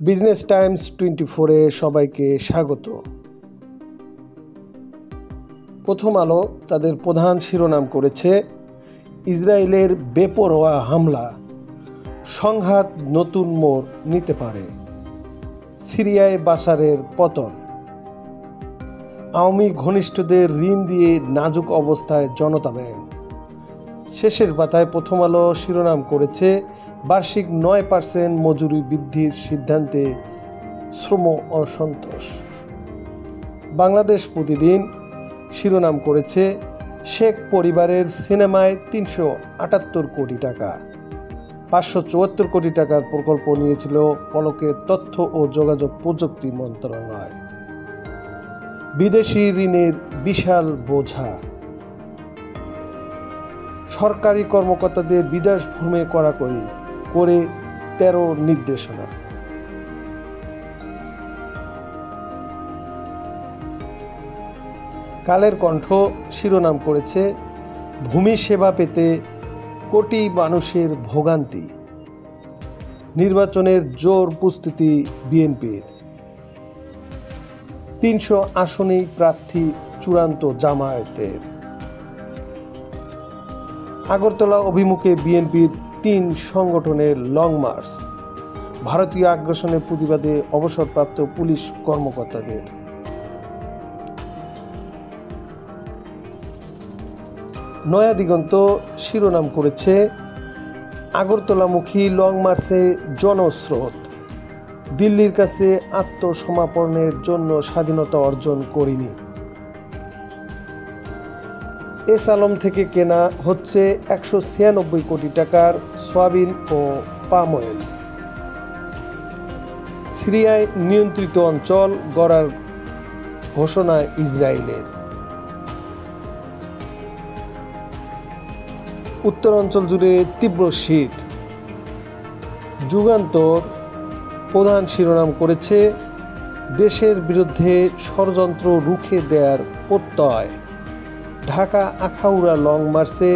Business Times 24-এ সবাইকে স্বাগত। প্রথম আলো তাদের প্রধান শিরোনাম করেছে, ইসরায়েলের বেপরোয়া হামলা, সংঘাত নতুন মোড় নিতে পারে, সিরিয়ায় বাশারের পতন, আওয়ামী ঘনিষ্ঠদের ঋণ দিয়ে নাজুক অবস্থায় জনতা ব্যাংক। শেষের পাতায় প্রথম আলো শিরোনাম করেছে, বার্ষিক 9% মজুরি বৃদ্ধির সিদ্ধান্তে শ্রম অসন্তোষ। বাংলাদেশ প্রতিদিন শিরোনাম করেছে, শেখ পরিবারের সিনেমায় 378 কোটি টাকা, 574 কোটি টাকার প্রকল্প নিয়েছিল পলকের তথ্য ও যোগাযোগ প্রযুক্তি মন্ত্রণালয়। বিদেশি ঋণের বিশাল বোঝা, সরকারি কর্মকর্তাদের বিদেশ ভ্রমণে কড়াকড়ি করে 13 নির্দেশনা। কালের কণ্ঠ শিরোনাম করেছে, ভূমি সেবা পেতে কোটি মানুষের ভোগান্তি, নির্বাচনের জোর প্রস্তুতি বিএনপির, 300 আসনেই প্রার্থী চূড়ান্ত জামায়াতের। আগরতলা অভিমুখে বিএনপির 3 সংগঠনের লং মার্চ, ভারতীয় আগ্রাসনের প্রতিবাদে অবসরপ্রাপ্ত পুলিশ কর্মকর্তাদের। নয়া দিগন্ত শিরোনাম করেছে, আগরতলামুখী লং মার্চে জনস্রোত, দিল্লির কাছে আত্মসমর্পণের জন্য স্বাধীনতা অর্জন করিনি। এস আলম থেকে কেনা হচ্ছে 196 কোটি টাকার সয়াবিন ও পাম অয়েল। সিরিয়ায় নিয়ন্ত্রিত অঞ্চল গড়ার ঘোষণা ইসরায়েলের। উত্তরাঞ্চল জুড়ে তীব্র শীত। যুগান্তর প্রধান শিরোনাম করেছে, দেশের বিরুদ্ধে ষড়যন্ত্র রুখে দেওয়ার প্রত্যয়, ঢাকা আখাউড়া লং মার্চে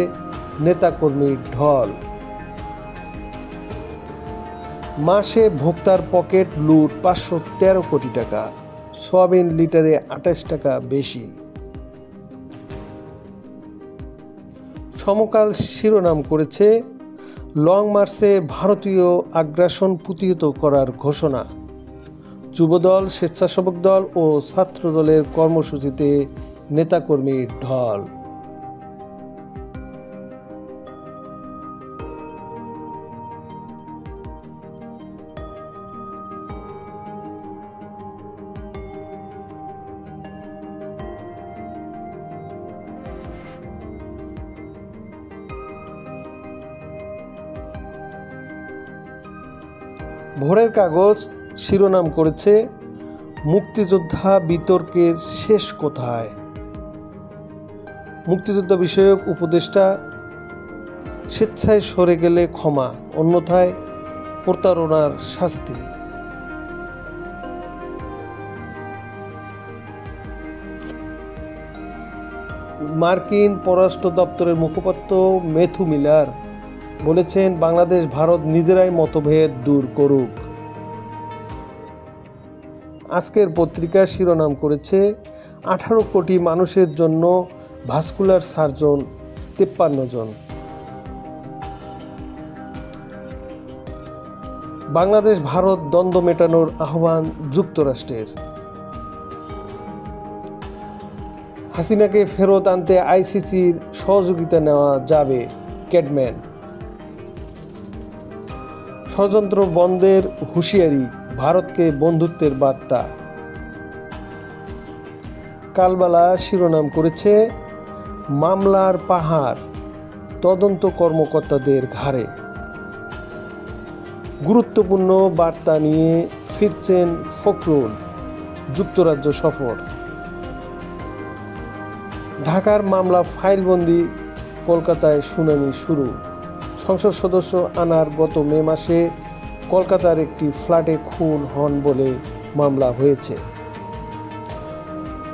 নেতাকর্মীর ঢল। মাসে ভোক্তার পকেট লুট 513 কোটি টাকা, সয়াবিন লিটারে 28 টাকা বেশি। সমকাল শিরোনাম করেছে, লং মার্চে ভারতীয় আগ্রাসন প্রতিহত করার ঘোষণা, যুবদল, স্বেচ্ছাসেবক দল ও ছাত্রদলের কর্মসূচিতে নেতাকর্মীর ঢল। ভোরের কাগজ শিরোনাম করেছে, মুক্তিযোদ্ধা বিতর্কের শেষ কোথায়, মুক্তিযুদ্ধ বিষয়ক উপদেষ্টা, স্বেচ্ছায় সরে গেলে ক্ষমা, অন্যথায় প্রতারণার শাস্তি। মার্কিন পররাষ্ট্র দপ্তরের মুখপাত্র ম্যাথু মিলার বলেছেন, বাংলাদেশ ভারত নিজেরাই মতভেদ দূর করুক। আজকের পত্রিকা শিরোনাম করেছে, 18 কোটি মানুষের জন্য ভাস্কুলার সার্জন 53 জন। বাংলাদেশ ভারত দ্বন্দ্ব মেটানোর আহ্বান যুক্তরাষ্ট্রের। হাসিনাকে ফেরত আনতে আইসিসির সহযোগিতা নেওয়া যাবে, ক্যাডম্যান। ষড়যন্ত্র বন্ধের হুঁশিয়ারি, ভারতকে বন্ধুত্বের বার্তা। কালবেলা শিরোনাম করেছে, মামলার পাহাড় তদন্ত কর্মকর্তাদের ঘাড়ে, গুরুত্বপূর্ণ বার্তা নিয়ে ফিরছেন ফখরুল, যুক্তরাজ্য সফর। ঢাকার মামলা ফাইলবন্দি, কলকাতায় শুনানি শুরু। সংসদ সদস্য আনার গত মে মাসে কলকাতার একটি ফ্ল্যাটে খুন হন বলে মামলা হয়েছে।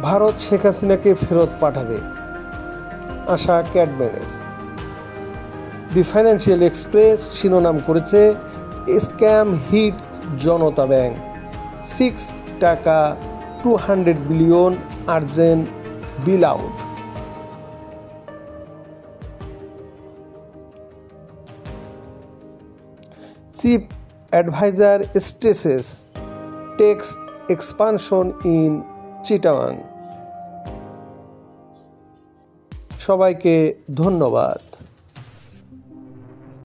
ভারত শেখ হাসিনাকে ফেরত পাঠাবে, আশা ক্যাডম্যানের। দি ফাইন্যান্সিয়াল এক্সপ্রেস শিরোনাম করেছে, স্ক্যাম হিট জনতা ব্যাংক 6 টাকা 200 billion urgent bailout. Chief adviser stresses tax expansion in Chittagong. সবাইকে ধন্যবাদ।